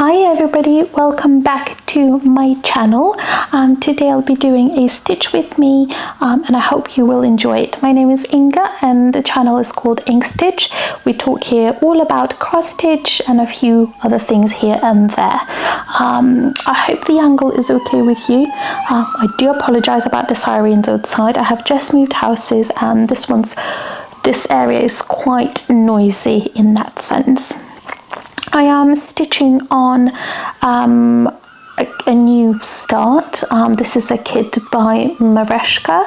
Hi everybody, welcome back to my channel. Today I'll be doing a stitch with me and I hope you will enjoy it. My name is Inga and the channel is called Ink Stitch. We talk here all about cross stitch and a few other things here and there. I hope the angle is okay with you. I do apologize about the sirens outside. I have just moved houses and this area is quite noisy in that sense. I am stitching on a new start. This is a kit by Merejka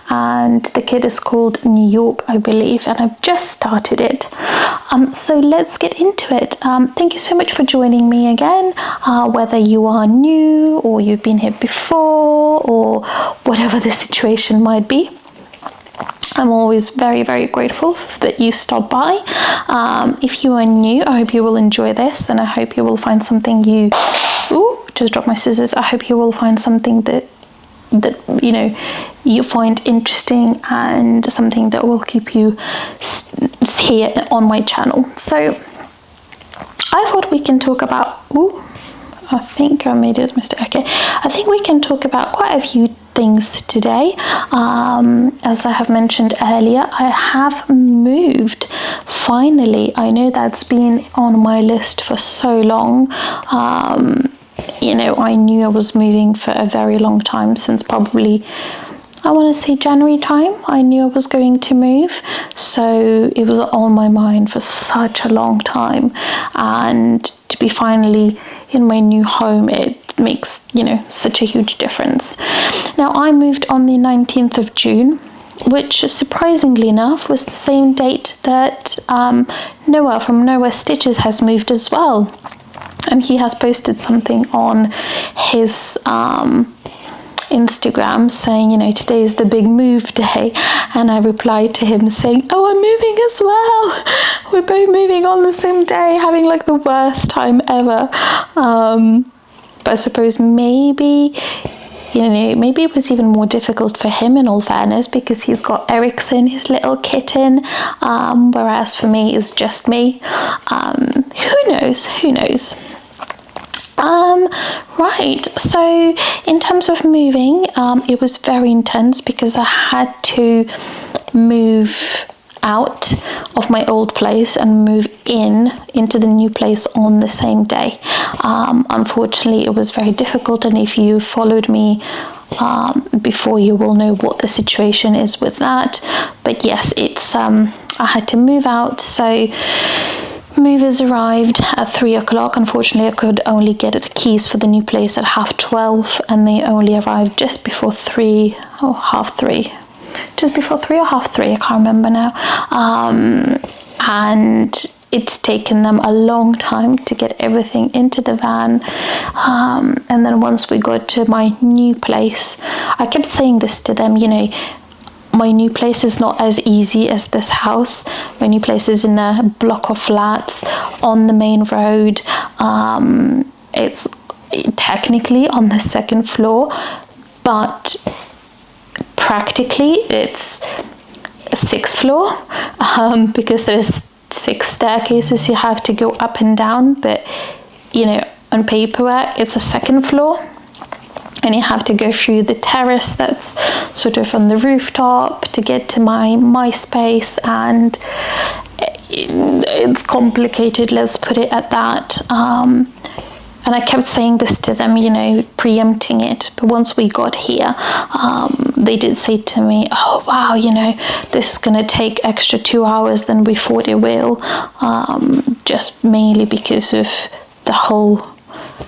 and the kit is called New York, I believe, and I've just started it. So let's get into it. Thank you so much for joining me again, whether you are new or you've been here before or whatever the situation might be. I'm always very, very grateful that you stop by. If you are new, I hope you will enjoy this and I hope you will find something just dropped my scissors. I hope you will find something that you know you find interesting and something that will keep you here on my channel. So I thought we can talk about I think I made it mistake. Okay, I think we can talk about quite a few things today. As I have mentioned earlier, I have moved finally. I know that's been on my list for so long. You know, I knew I was moving for a very long time, since probably I want to say January time. I knew I was going to move, so it was on my mind for such a long time, and to be finally in my new home, it makes, you know, such a huge difference. Now I moved on the 19th of June, which surprisingly enough was the same date that Noah from Noah Stitches has moved as well, and he has posted something on his Instagram saying, you know, today is the big move day, and I replied to him saying, oh, I'm moving as well. We're both moving on the same day, having like the worst time ever. But I suppose maybe, you know, maybe it was even more difficult for him, in all fairness, because he's got Ericsson, his little kitten, whereas for me it's just me. Who knows. Right, so in terms of moving, it was very intense because I had to move out of my old place and move into the new place on the same day. Unfortunately, it was very difficult, and if you followed me before, you will know what the situation is with that. But yes, it's I had to move out. So movers arrived at 3 o'clock. Unfortunately, I could only get the keys for the new place at 12:30, and they only arrived just before 3 or half 3. Just before 3 or half 3, I can't remember now. And it's taken them a long time to get everything into the van. And then once we got to my new place, I kept saying this to them, you know, my new place is not as easy as this house. My new place is in a block of flats on the main road. It's technically on the second floor, but practically it's a 6th floor, because there's 6 staircases you have to go up and down, but you know, on paperwork it's a 2nd floor. And you have to go through the terrace that's sort of on the rooftop to get to my space, and it's complicated, let's put it at that. And I kept saying this to them, you know, preempting it. But once we got here, they did say to me, oh wow, you know, this is going to take extra 2 hours than we thought it will, just mainly because of the whole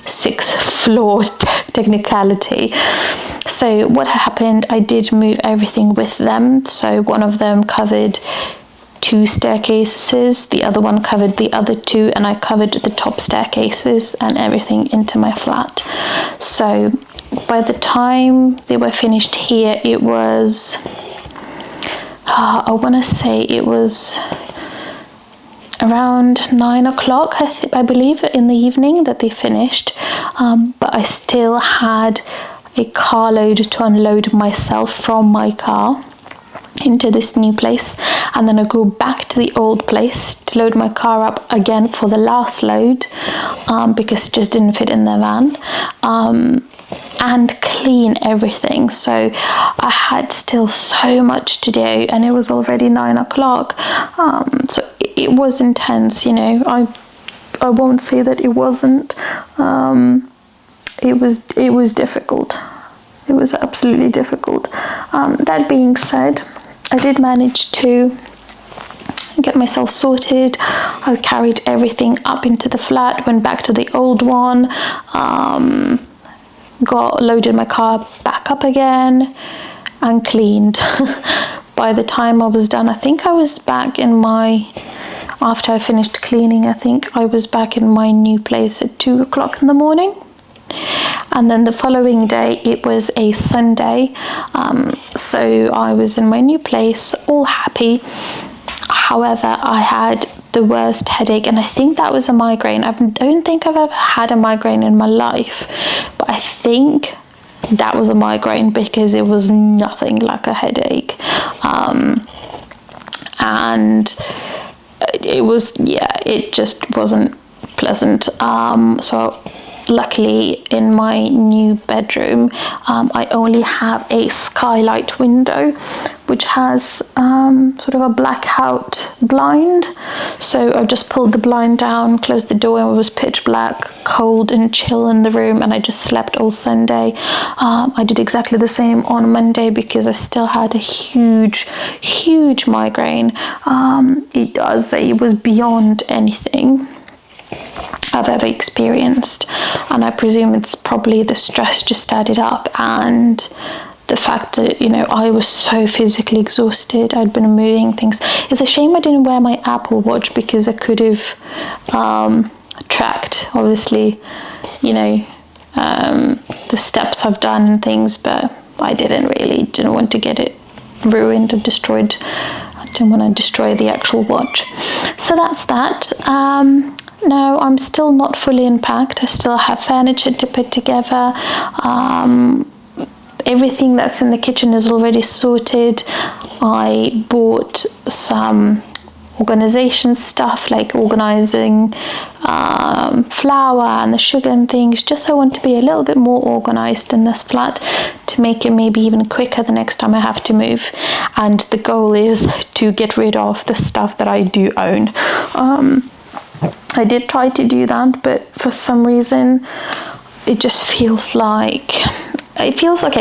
6th floor technicality. So what happened, I did move everything with them. So one of them covered 2 staircases, the other one covered the other 2, and I covered the top staircases and everything into my flat. So by the time they were finished here, it was I want to say it was around 9 o'clock, I believe, in the evening that they finished. But I still had a carload to unload myself from my car. into this new place. and then I go back to the old place to load my car up again for the last load, because it just didn't fit in the van, and clean everything. So I had still so much to do, and it was already 9 o'clock. So it was intense, you know. I won't say that it wasn't. It was difficult. It was absolutely difficult. That being said, I did manage to get myself sorted. I carried everything up into the flat, went back to the old one, loaded my car back up again, and cleaned. By the time I was done, I think I was back in after I finished cleaning, I think I was back in my new place at 2 o'clock in the morning. And then the following day, it was a Sunday, so I was in my new place, all happy. However, I had the worst headache, and I think that was a migraine. I don't think I've ever had a migraine in my life, but I think that was a migraine, because it was nothing like a headache. And it just wasn't pleasant. So luckily in my new bedroom, I only have a skylight window which has sort of a blackout blind. So I just pulled the blind down, closed the door, and it was pitch black, cold and chill in the room, and I just slept all Sunday. I did exactly the same on Monday because I still had a huge migraine. It was beyond anything I've ever experienced, and I presume it's probably the stress just added up, and the fact that, you know, I was so physically exhausted. I'd been moving things. It's a shame I didn't wear my Apple Watch, because I could have tracked, obviously, you know, the steps I've done and things, but I didn't want to get it ruined or destroyed. I didn't want to destroy the actual watch. So that's that. No, I'm still not fully unpacked. I still have furniture to put together. Everything that's in the kitchen is already sorted. I bought some organization stuff, like organizing flour and the sugar and things, just so I want to be a little bit more organized in this flat to make it maybe even quicker the next time I have to move. And the goal is to get rid of the stuff that I do own. I did try to do that, but for some reason it just feels like it feels like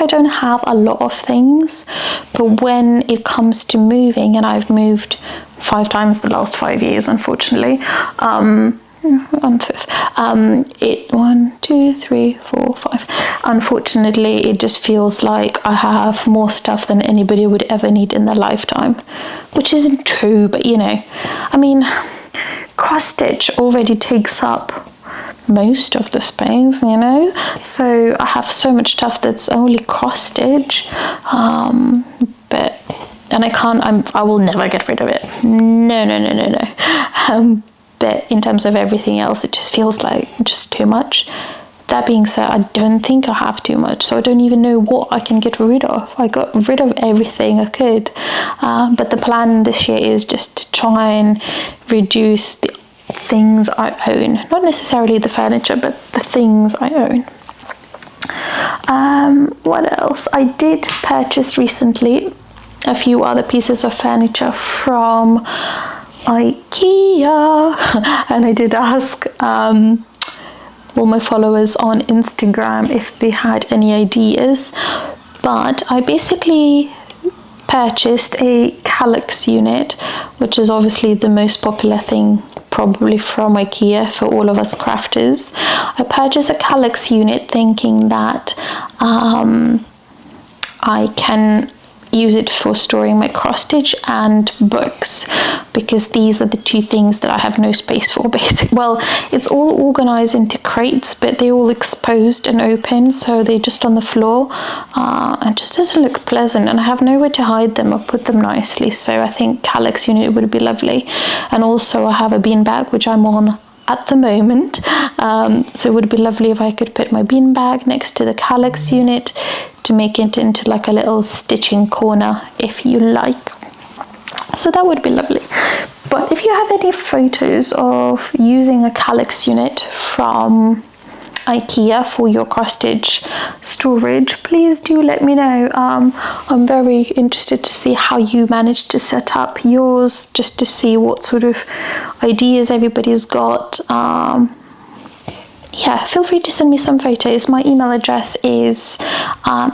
I don't have a lot of things, but when it comes to moving, and I've moved 5 times the last 5 years, unfortunately, 1, 2, 3, 4, 5. Unfortunately, it just feels like I have more stuff than anybody would ever need in their lifetime, which isn't true, but you know, I mean, cross stitch already takes up most of the space, you know, so I have so much stuff that's only cross stitch, and I will never get rid of it. No. But in terms of everything else, it just feels like just too much. That being said, I don't think I have too much, so I don't even know what I can get rid of. I got rid of everything I could, but the plan this year is just to try and reduce the things I own. Not necessarily the furniture, but the things I own. What else? I did purchase recently a few other pieces of furniture from IKEA, and I did ask all my followers on Instagram if they had any ideas, but I basically purchased a Kallax unit, which is obviously the most popular thing probably from IKEA for all of us crafters. I purchased a Kallax unit thinking that I can use it for storing my cross stitch and books, because these are the two things that I have no space for, basically. Well, it's all organized into crates, but they're all exposed and open, so they're just on the floor, and just doesn't look pleasant, and I have nowhere to hide them or put them nicely. So I think Kallax unit would be lovely. And also I have a beanbag, which I'm on at the moment, so it would be lovely if I could put my beanbag next to the Kallax unit to make it into like a little stitching corner, if you like. So that would be lovely. But if you have any photos of using a calyx unit from IKEA for your cross-stitch storage, please do let me know. I'm very interested to see how you managed to set up yours, just to see what sort of ideas everybody's got. Yeah, feel free to send me some photos. My email address is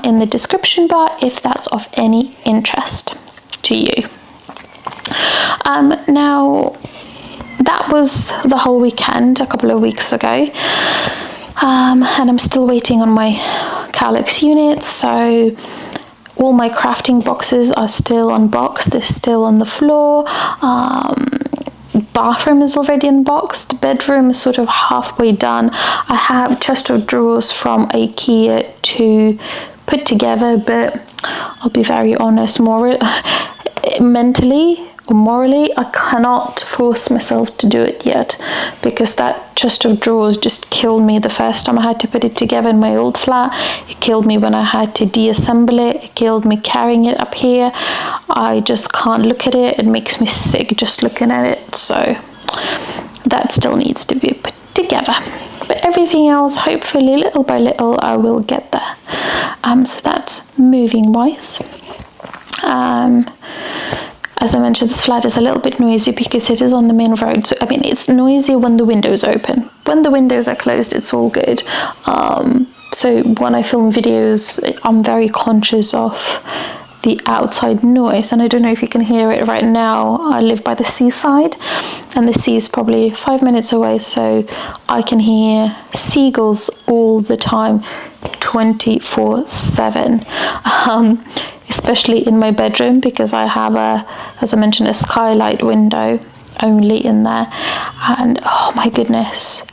in the description bar if that's of any interest to you. Now, that was the whole weekend a couple of weeks ago. And I'm still waiting on my calyx units, so all my crafting boxes are still unboxed. They're still on the floor. Bathroom is already unboxed. Bedroom is sort of halfway done. I have chest of drawers from IKEA to put together, but I'll be very honest, mentally or morally, I cannot force myself to do it yet, because that chest of drawers just killed me the first time I had to put it together in my old flat. It killed me when I had to deassemble it. It killed me carrying it up here. I just can't look at it. It makes me sick just looking at it. So that still needs to be put together. But everything else, hopefully little by little, I will get there. So that's moving wise. As I mentioned, this flat is a little bit noisy because it is on the main road. So, I mean, it's noisy when the windows open. When the windows are closed, it's all good. So when I film videos, I'm very conscious of the outside noise. And I don't know if you can hear it right now. I live by the seaside, and the sea is probably 5 minutes away. So I can hear seagulls all the time, 24/7. Especially in my bedroom, because I have as I mentioned, a skylight window only in there, and oh my goodness,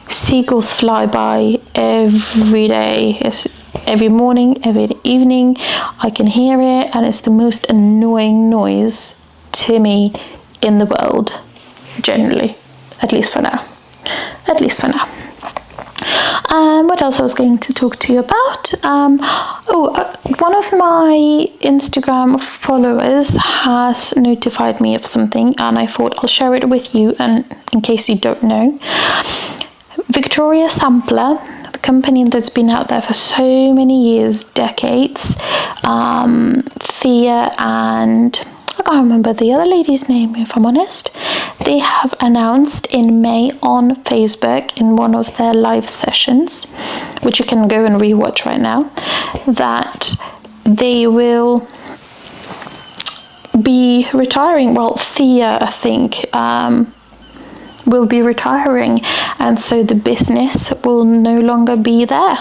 seagulls fly by every day. Every morning, every evening, I can hear it, and it's the most annoying noise to me in the world, generally, at least for now. What else I was going to talk to you about? One of my Instagram followers has notified me of something, and I thought I'll share it with you, and in case you don't know. Victoria Sampler, the company that's been out there for so many years, decades, Thea and I can't remember the other lady's name, if I'm honest. They have announced in May on Facebook in one of their live sessions, which you can go and rewatch right now, that they will be retiring. Well, Thea, I think, will be retiring, and so the business will no longer be there.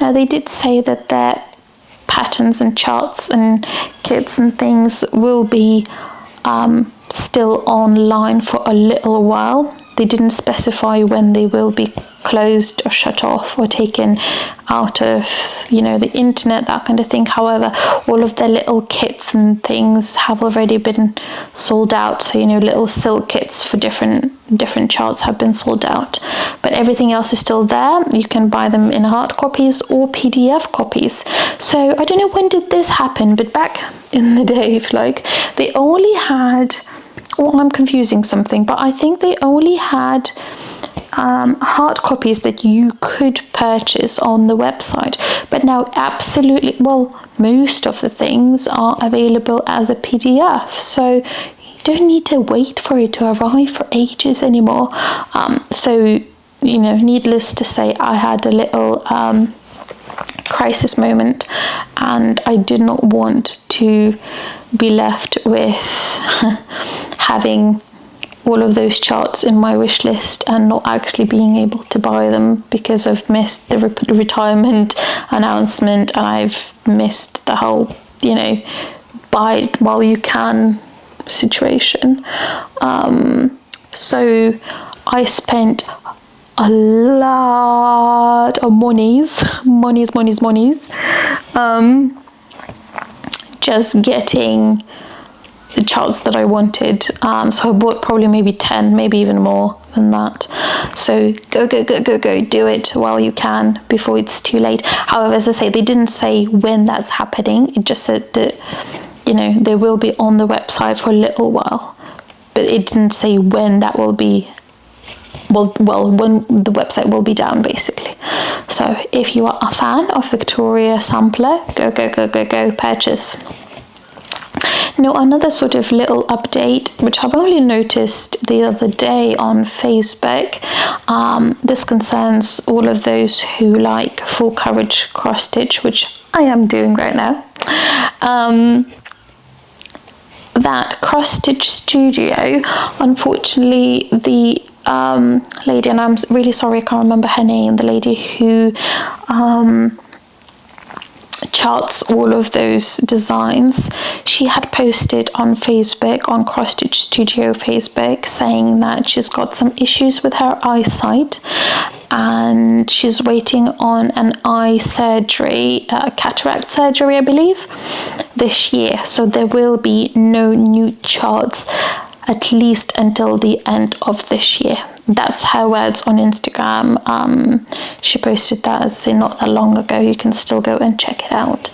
Now, they did say that their patterns and charts and kits and things will be still online for a little while. They didn't specify when they will be closed or shut off or taken out of, the internet, that kind of thing. However, all of their little kits and things have already been sold out. So, little silk kits for different charts have been sold out. But everything else is still there. You can buy them in hard copies or PDF copies. So I don't know when did this happen, but back in the day, if you like, they only had, well, I'm confusing something, but I think they only had hard copies that you could purchase on the website, but now absolutely, well, most of the things are available as a PDF, so you don't need to wait for it to arrive for ages anymore. So needless to say, I had a little crisis moment, and I did not want to be left with having all of those charts in my wish list and not actually being able to buy them because I've missed the retirement announcement, and I've missed the whole, buy it while you can situation. So I spent a lot of monies, just getting the charts that I wanted. So I bought probably maybe 10, maybe even more than that. So go, do it while you can before it's too late. However, as I say, they didn't say when that's happening. It just said that, you know, they will be on the website for a little while, but it didn't say when that will be. Well, when the website will be down, basically. So if you are a fan of Victoria Sampler, go purchase. Now, another sort of little update, which I've only noticed the other day on Facebook, this concerns all of those who like full coverage cross stitch, which I am doing right now. That Cross Stitch Studio, unfortunately, the lady, and I'm really sorry I can't remember her name, the lady who charts all of those designs, she had posted on Facebook, on Cross Stitch Studio Facebook, saying that she's got some issues with her eyesight and she's waiting on an eye surgery, cataract surgery, I believe, this year. So there will be no new charts at least until the end of this year. That's her words on Instagram. She posted that, as say, not that long ago. You can still go and check it out.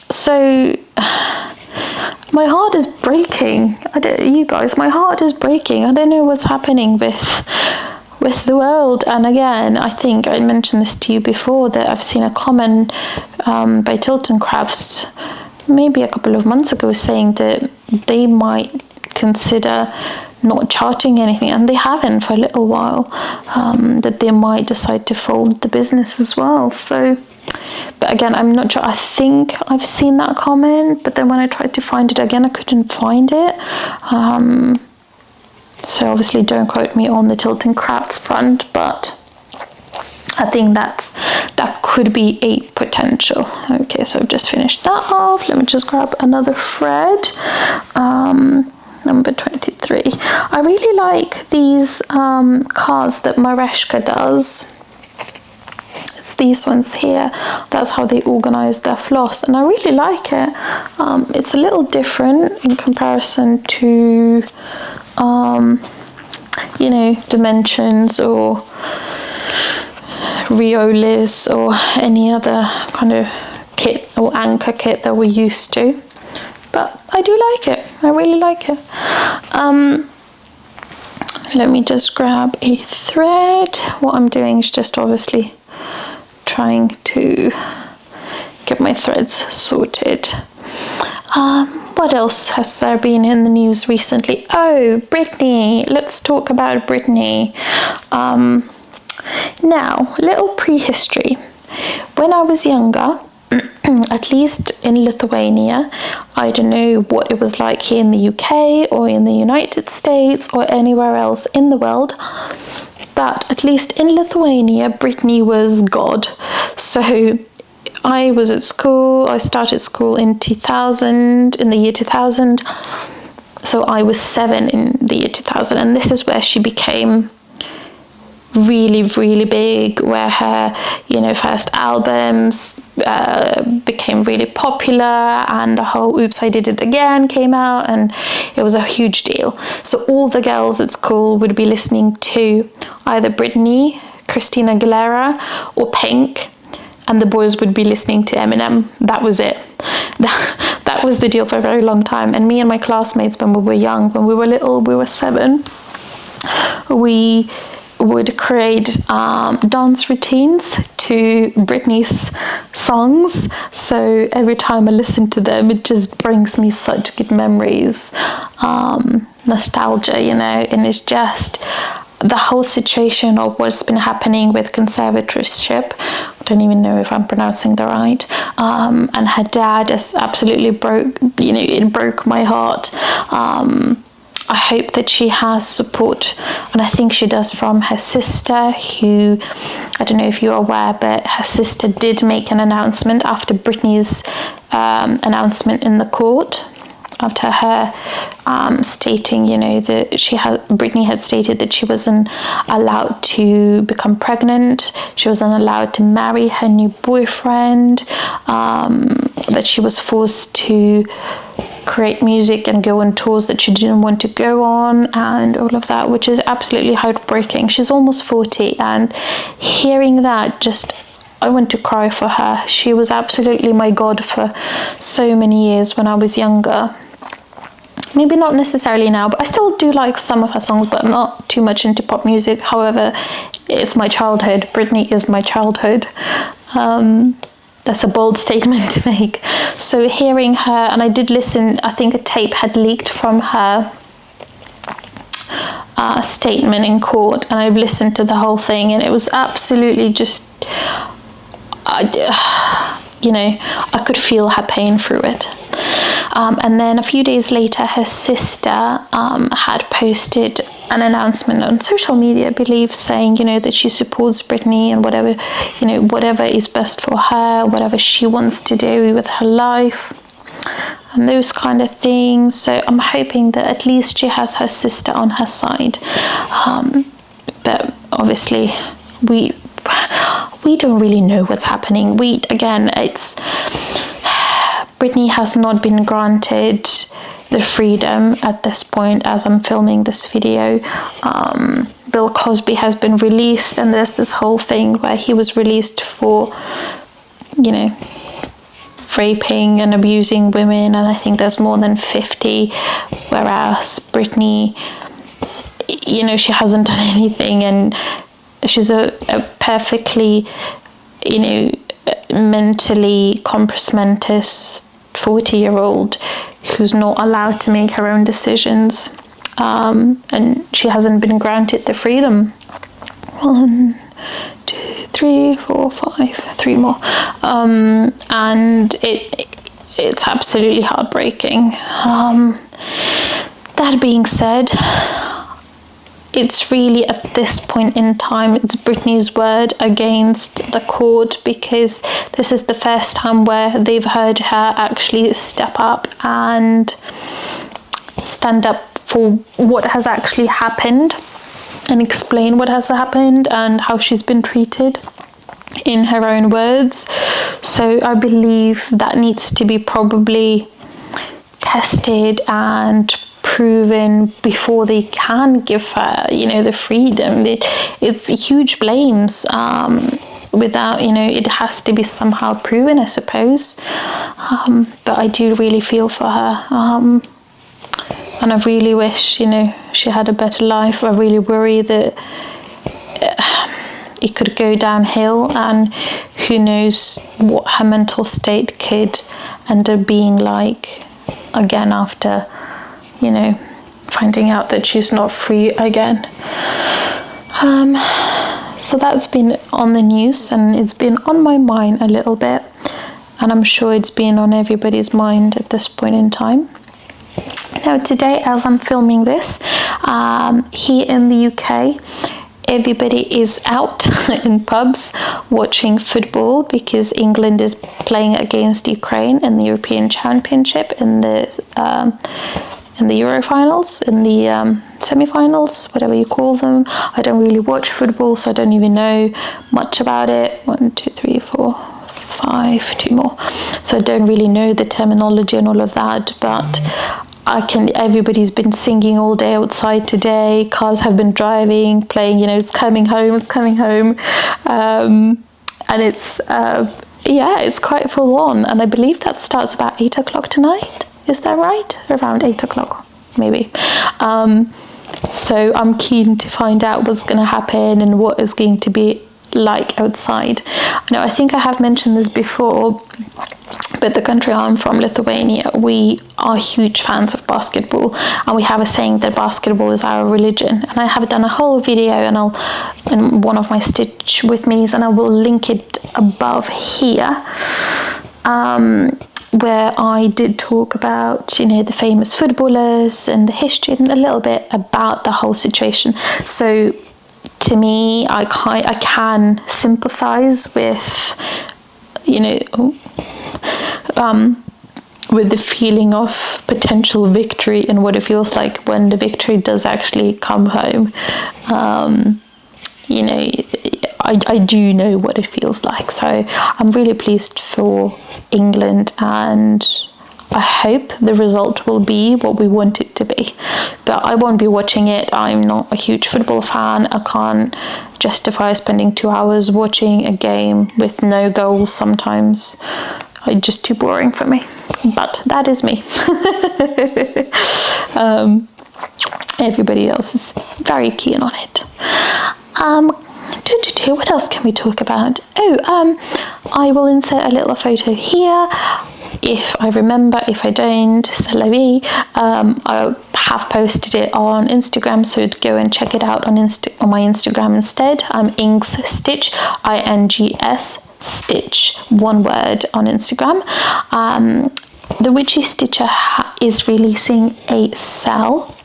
So my heart is breaking. You guys, my heart is breaking. I don't know what's happening with the world. And again, I think I mentioned this to you before, that I've seen a comment by Tilton Crafts maybe a couple of months ago saying that they might consider not charting anything, and they haven't for a little while, that they might decide to fold the business as well. So, but again, I'm not sure. I think I've seen that comment, but then when I tried to find it again, I couldn't find it. So obviously don't quote me on the Tilton Crafts front, but I think that could be a potential. Okay, so I've just finished that off. Let me just grab another thread. Number 23. I really like these cards that Merejka does. It's these ones here. That's how they organize their floss, and I really like it. It's a little different in comparison to you know, Dimensions or Riolis or any other kind of kit or anchor kit that we're used to. But I do like it. I really like it. Let me just grab a thread. What I'm doing is just obviously trying to get my threads sorted. What else has there been in the news recently? Oh, Britney. Let's talk about Britney. Now, little prehistory. When I was younger, at least in Lithuania, I don't know what it was like here in the UK or in the United States or anywhere else in the world, but at least in Lithuania, Britney was God. So I was at school, I started school in the year 2000, so I was 7 in the year 2000, and this is where she became really, really big, where her, you know, first albums became really popular, and the whole Oops, I Did It Again came out, and it was a huge deal. So all the girls at school would be listening to either Britney, Christina Aguilera, or Pink, and the boys would be listening to Eminem. That was it. That was the deal for a very long time. And me and my classmates, when we were young, when we were little, we were 7, we would create dance routines to Britney's songs. So every time I listen to them, it just brings me such good memories, nostalgia, you know, and it's just the whole situation of what's been happening with conservatorship. I don't even know if I'm pronouncing that right. And her dad is absolutely broke, you know, it broke my heart. I hope that she has support, and I think she does, from her sister, who, I don't know if you're aware, but her sister did make an announcement after Britney's announcement in the court, after her stating, you know, that Britney had stated that she wasn't allowed to become pregnant, she wasn't allowed to marry her new boyfriend, that she was forced to create music and go on tours that she didn't want to go on, and all of that, which is absolutely heartbreaking. She's almost 40, and hearing that just I want to cry for her. She was absolutely my god for so many years when I was younger. Maybe not necessarily now, but I still do like some of her songs, but I'm not too much into pop music. However, it's my childhood. Britney is my childhood. That's a bold statement to make. So hearing her, and I did listen, I think a tape had leaked from her statement in court, and I've listened to the whole thing, and it was absolutely just, you know, I could feel her pain through it. And then a few days later, her sister had posted an announcement on social media, I believe, saying, you know, that she supports Britney and whatever, you know, whatever is best for her, whatever she wants to do with her life, and those kind of things. So I'm hoping that at least she has her sister on her side. But obviously, we don't really know what's happening. Britney has not been granted the freedom at this point as I'm filming this video. Bill Cosby has been released, and there's this whole thing where he was released for, you know, raping and abusing women, and I think there's more than 50, whereas Britney, you know, she hasn't done anything, and she's a perfectly, you know, mentally compos mentis 40-year-old who's not allowed to make her own decisions, and she hasn't been granted the freedom. 1, 2, 3, 4, 5, 3 more, and it's absolutely heartbreaking. That being said, it's really, at this point in time, it's Britney's word against the court, because this is the first time where they've heard her actually step up and stand up for what has actually happened and explain what has happened and how she's been treated in her own words. So I believe that needs to be probably tested and proven before they can give her, you know, the freedom. It's huge blames. Without, you know, it has to be somehow proven, I suppose. But I do really feel for her. And I really wish, you know, she had a better life. I really worry that it could go downhill, and who knows what her mental state could end up being like again after, you know, finding out that she's not free again. So that's been on the news, and it's been on my mind a little bit, and I'm sure it's been on everybody's mind at this point in time. Now today, as I'm filming this, here in the UK, everybody is out in pubs watching football, because England is playing against Ukraine in the European Championship, in the Euro finals, in the semi-finals, whatever you call them. I don't really watch football, so I don't even know much about it. 1, 2, 3, 4, 5, 2 more. So I don't really know the terminology and all of that, but everybody's been singing all day outside today. Cars have been driving, playing, you know, it's coming home, and it's yeah, it's quite full on, and I believe that starts about 8 o'clock tonight. Is that right? Around 8 o'clock, maybe. So I'm keen to find out what's going to happen and what is going to be like outside. Now, I think I have mentioned this before, but the country I'm from, Lithuania, we are huge fans of basketball, and we have a saying that basketball is our religion. And I have done a whole video, in one of my Stitch With Me's, and I will link it above here, where I did talk about, you know, the famous footballers and the history, and a little bit about the whole situation. So to me, I can sympathize with, you know, with the feeling of potential victory and what it feels like when the victory does actually come home. You know, I do know what it feels like. So I'm really pleased for England, and I hope the result will be what we want it to be. really. But I won't be watching it. I'm not a huge football fan. I can't justify spending 2 hours watching a game with no goals sometimes. It's just too boring for me. But that is me. Everybody else is very keen on it. What else can we talk about? I will insert a little photo here. If I remember, if I don't, c'est la vie. I have posted it on Instagram, so go and check it out on my Instagram instead. Ings Stitch, INGS Stitch, one word on Instagram. The Witchy Stitcher is releasing a sale.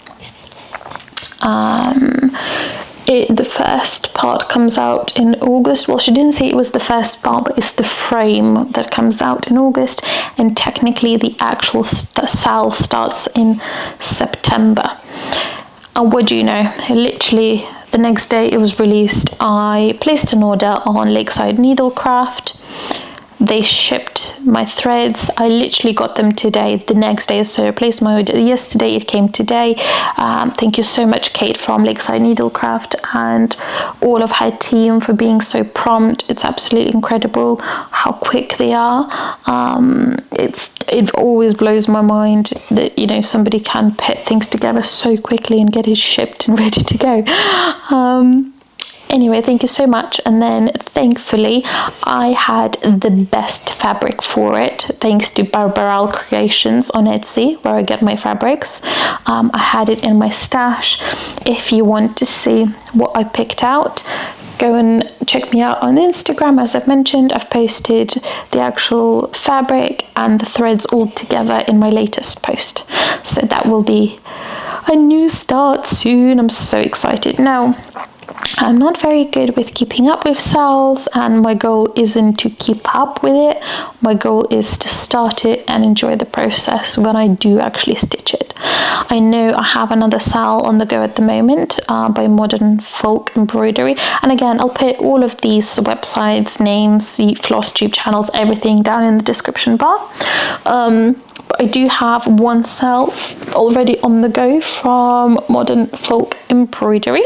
The first part comes out in August. Well, she didn't say it was the first part, but it's the frame that comes out in August, and technically the actual sale starts in September. And what do you know, literally the next day it was released, I placed an order on Lakeside Needlecraft. They shipped my threads. I literally got them today, the next day. So I placed my order yesterday, it came today. Thank you so much, Kate from Lakeside Needlecraft, and all of her team for being so prompt. It's absolutely incredible how quick they are. It always blows my mind that, you know, somebody can put things together so quickly and get it shipped and ready to go. Anyway, thank you so much. And then thankfully I had the best fabric for it, thanks to Barbaral Creations on Etsy, where I get my fabrics. I had it in my stash. If you want to see what I picked out, go and check me out on Instagram. As I've mentioned, I've posted the actual fabric and the threads all together in my latest post. So that will be a new start soon. I'm so excited. Now, I'm not very good with keeping up with sales, and my goal isn't to keep up with it. My goal is to start it and enjoy the process when I do actually stitch it. I know I have another sale on the go at the moment by Modern Folk Embroidery, and again I'll put all of these websites, names, the FLOSSTUBE channels, everything down in the description bar. But I do have one sale already on the go from Modern Folk Embroidery.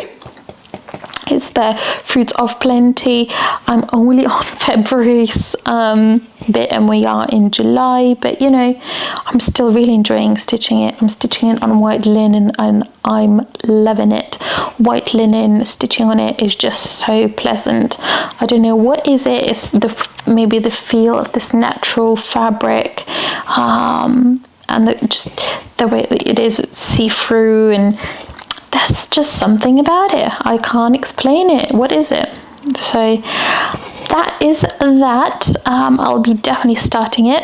It's the Fruits of Plenty. I'm only on February's bit and we are in July, but you know, I'm still really enjoying stitching it. I'm stitching it on white linen and I'm loving it. White linen, stitching on it is just so pleasant. I don't know what is it. It's maybe the feel of this natural fabric, and just the way it is see-through, and there's just something about it. I can't explain it. What is it? So that is that. I'll be definitely starting it.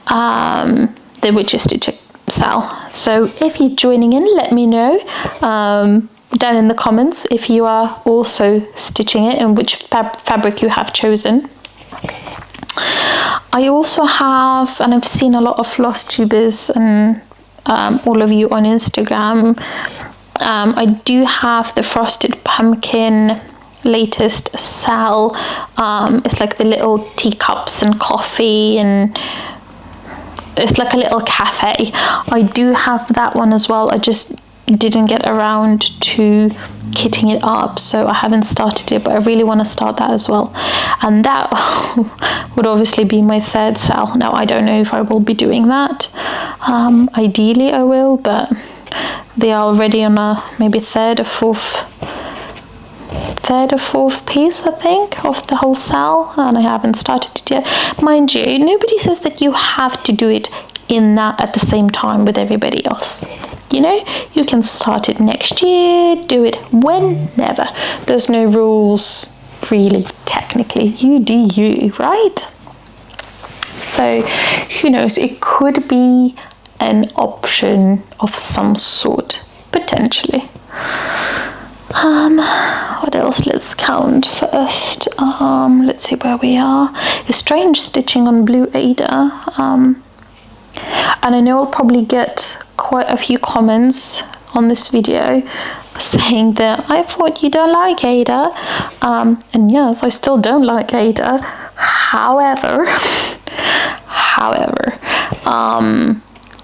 The Witchy Stitcher sale. So if you're joining in, let me know down in the comments if you are also stitching it and which fabric you have chosen. I also have, and I've seen a lot of FLOSSTUBers and all of you on Instagram, I do have the Frosted Pumpkin latest sale. It's like the little teacups and coffee, and it's like a little cafe. I do have that one as well. I just didn't get around to kitting it up, so I haven't started it, but I really want to start that as well. And that would obviously be my third sale. Now I don't know if I will be doing that. Ideally I will, but they are already on a maybe third or fourth piece, I think, of the whole sale, and I haven't started it yet. Mind you, nobody says that you have to do it in that at the same time with everybody else. You know, you can start it next year, do it whenever. There's no rules really, technically. You do you, right? So who knows, it could be an option of some sort, potentially. What else? Let's count first. Let's see where we are. It's strange stitching on Blue Ada. And I know I'll probably get quite a few comments on this video saying that I thought you don't like Ada. And yes, I still don't like Ada. However,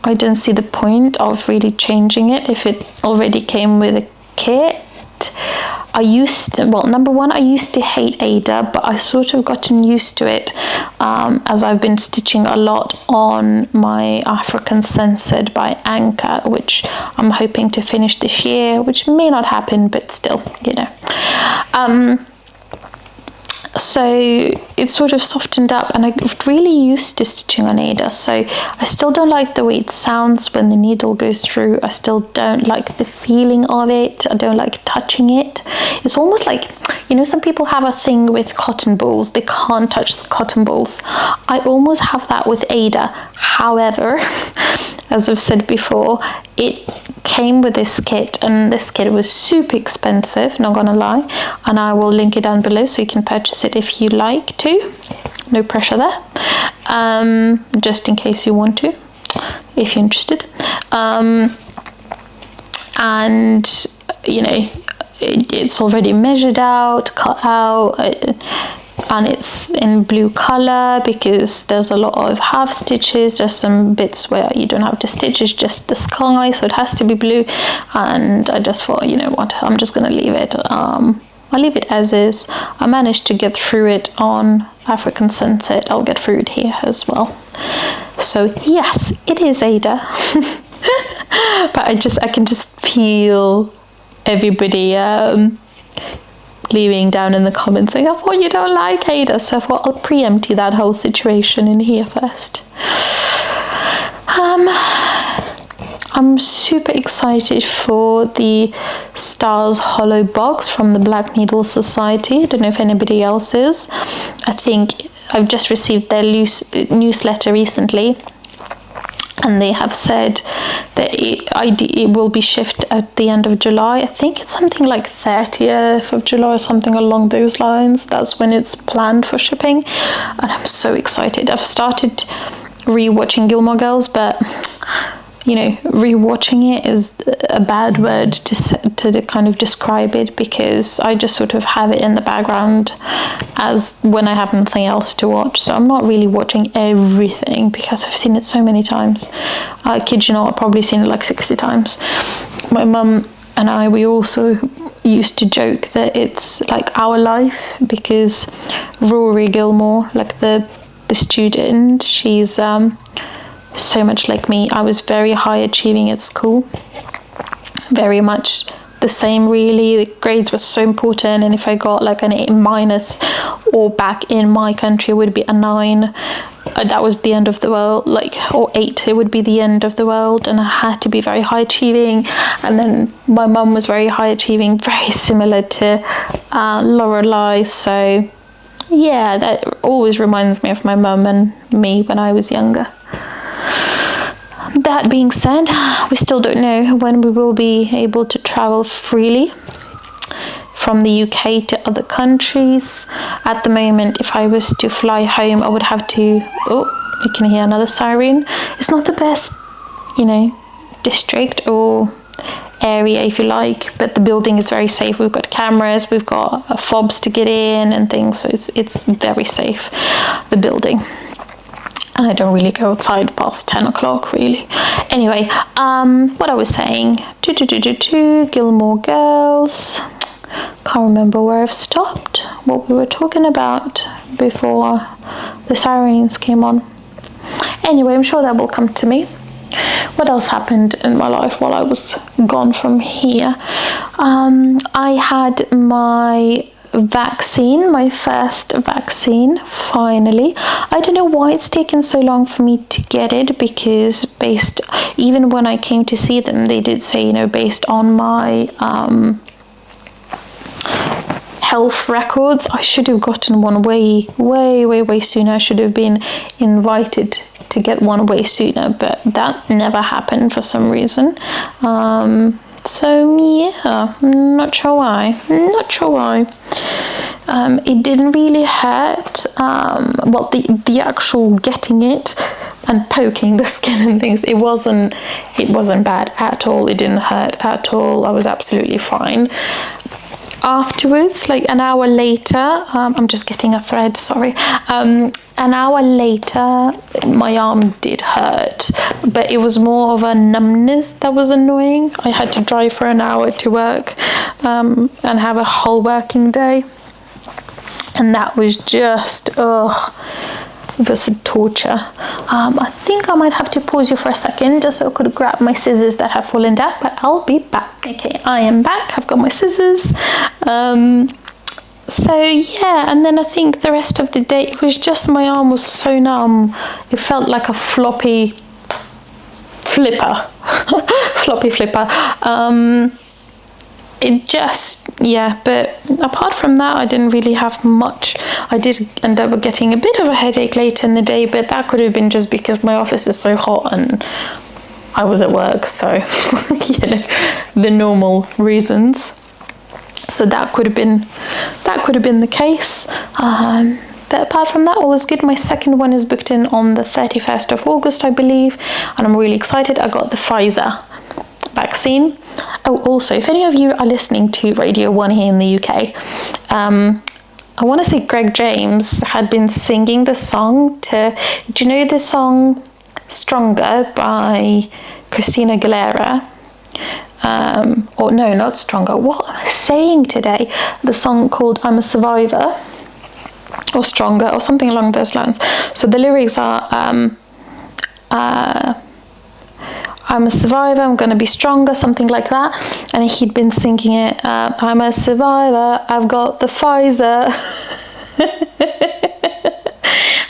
I don't see the point of really changing it if it already came with a kit. Number one, I used to hate Ada, but I sort of gotten used to it as I've been stitching a lot on my African Censored by Anchor, which I'm hoping to finish this year, which may not happen, but still, you know. So it's sort of softened up, and I got really used to stitching on Ada. So I still don't like the way it sounds when the needle goes through. I still don't like the feeling of it. I don't like touching it. It's almost like, you know, some people have a thing with cotton balls. They can't touch the cotton balls. I almost have that with Ada. However, as I've said before, it came with this kit, and this kit was super expensive, not gonna lie, and I will link it down below so you can purchase it if you like to. No pressure there, just in case you want to, if you're interested. And you know, it's already measured out, cut out, and it's in blue color because there's a lot of half stitches. There's some bits where you don't have to stitch, it's just the sky, so it has to be blue. And I just thought, you know what, I'm just gonna leave it. I'll leave it as is. I managed to get through it on African Sunset. I'll get through it here as well. So yes, it is Ada. But I can just feel everybody leaving down in the comments saying, I thought you don't like Ada. So I thought I'll preempt that whole situation in here first. I'm super excited for the Stars Hollow box from the Black Needle Society. I don't know if anybody else is. I think I've just received their newsletter recently, and they have said that it will be shipped at the end of July. I think it's something like 30th of July or something along those lines. That's when it's planned for shipping, and I'm so excited. I've started re-watching Gilmore Girls, but you know, rewatching it is a bad word to kind of describe it, because I just sort of have it in the background as when I have nothing else to watch. So I'm not really watching everything because I've seen it so many times. I kid you not, I've probably seen it like 60 times. My mum and I, we also used to joke that it's like our life, because Rory Gilmore, like the student, she's so much like me. I was very high achieving at school, very much the same really. The grades were so important, and if I got like an A-, or back in my country it would be a 9, that was the end of the world, like, or 8, it would be the end of the world, and I had to be very high achieving. And then my mum was very high achieving, very similar to Lorelai. So yeah, that always reminds me of my mum and me when I was younger. That being said, we still don't know when we will be able to travel freely from the UK to other countries. At the moment, if I was to fly home, I would have to, oh, you can hear another siren. It's not the best, you know, district or area, if you like, but the building is very safe. We've got cameras, we've got fobs to get in and things, so it's very safe, the building. And I don't really go outside past 10 o'clock really. Anyway, what I was saying, Gilmore Girls, can't remember where I've stopped, what we were talking about before the sirens came on. Anyway, I'm sure that will come to me. What else happened in my life while I was gone from here? I had my vaccine, my first vaccine, finally. I don't know why it's taken so long for me to get it, because even when I came to see them, they did say, you know, based on my health records, I should have gotten one way sooner. I should have been invited to get one way sooner, but that never happened for some reason. So yeah, not sure why. It didn't really hurt. Well, the actual getting it and poking the skin and things, it wasn't bad at all. It didn't hurt at all. I was absolutely fine. afterwards, like an hour later, I'm just getting a thread, sorry. An hour later, my arm did hurt, but it was more of a numbness that was annoying. I had to drive for an hour to work and have a whole working day. And that was just, it was a torture. I think I might have to pause you for a second just so I could grab my scissors that have fallen down, but I'll be back. Okay, I am back. I've got my scissors. So yeah, and then I think the rest of the day, it was just, my arm was so numb. It felt like a floppy flipper. Floppy flipper. It just, yeah, but apart from that, I didn't really have much. I did end up getting a bit of a headache later in the day, but that could have been just because my office is so hot and I was at work, so you know, the normal reasons. So that could have been the case. But apart from that, all was good. My second one is booked in on the 31st of August, I believe, and I'm really excited. I got the Pfizer vaccine. Oh, also, if any of you are listening to Radio 1 here in the UK, I want to say Greg James had been singing the song to, do you know the song Stronger by Christina Aguilera? Or no, not Stronger. What am I saying today? The song called I'm a Survivor, or Stronger, or something along those lines. So the lyrics are, I'm a survivor, I'm gonna be stronger, something like that. And he'd been singing it, I'm a survivor, I've got the Pfizer.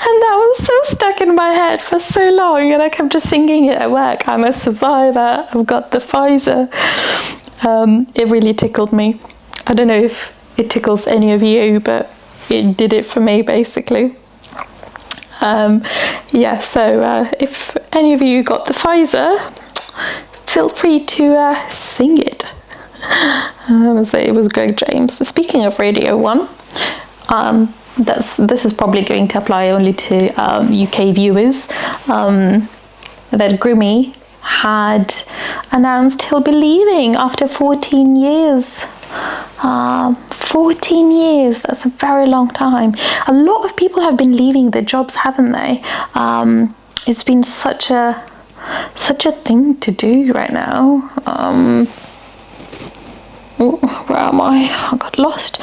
And that was so stuck in my head for so long, and I kept just singing it at work. I'm a survivor, I've got the Pfizer. It really tickled me. I don't know if it tickles any of you, but it did it for me, basically. Yeah, so if any of you got the Pfizer, feel free to sing it. It was Greg James. Speaking of Radio 1, this is probably going to apply only to UK viewers, that Grimmy had announced he'll be leaving after 14 years. 14 years, that's a very long time. A lot of people have been leaving their jobs, haven't they? It's been such a thing to do right now. Where am I got lost.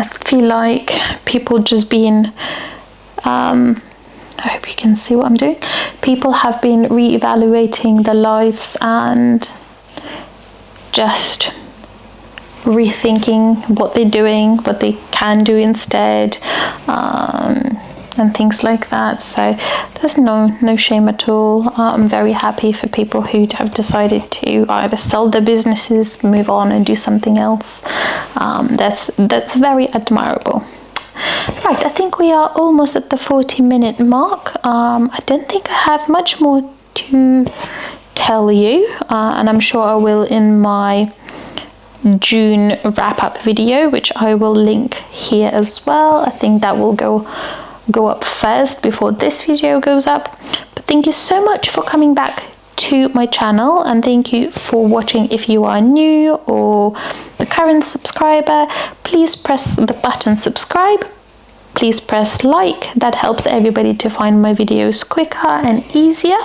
I feel like people just been, I hope you can see what I'm doing. People have been re-evaluating their lives and just rethinking what they're doing, what they can do instead, and things like that. So there's no shame at all. I'm very happy for people who have decided to either sell their businesses, move on and do something else. That's very admirable. Right, I think we are almost at the 40-minute mark. I don't think I have much more to tell you, and I'm sure I will in my June wrap-up video, which I will link here as well. I think that will go up first before this video goes up. But thank you so much for coming back to my channel, and thank you for watching. If you are new or the current subscriber, please press the button subscribe. Please press like. That helps everybody to find my videos quicker and easier.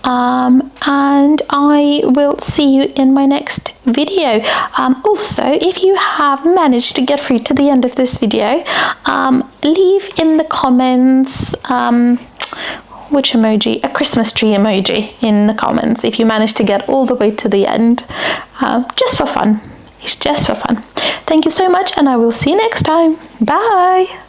And I will see you in my next video. Also, if you have managed to get through to the end of this video, leave in the comments which emoji, a Christmas tree emoji in the comments if you managed to get all the way to the end, just for fun. It's just for fun. Thank you so much, and I will see you next time. Bye.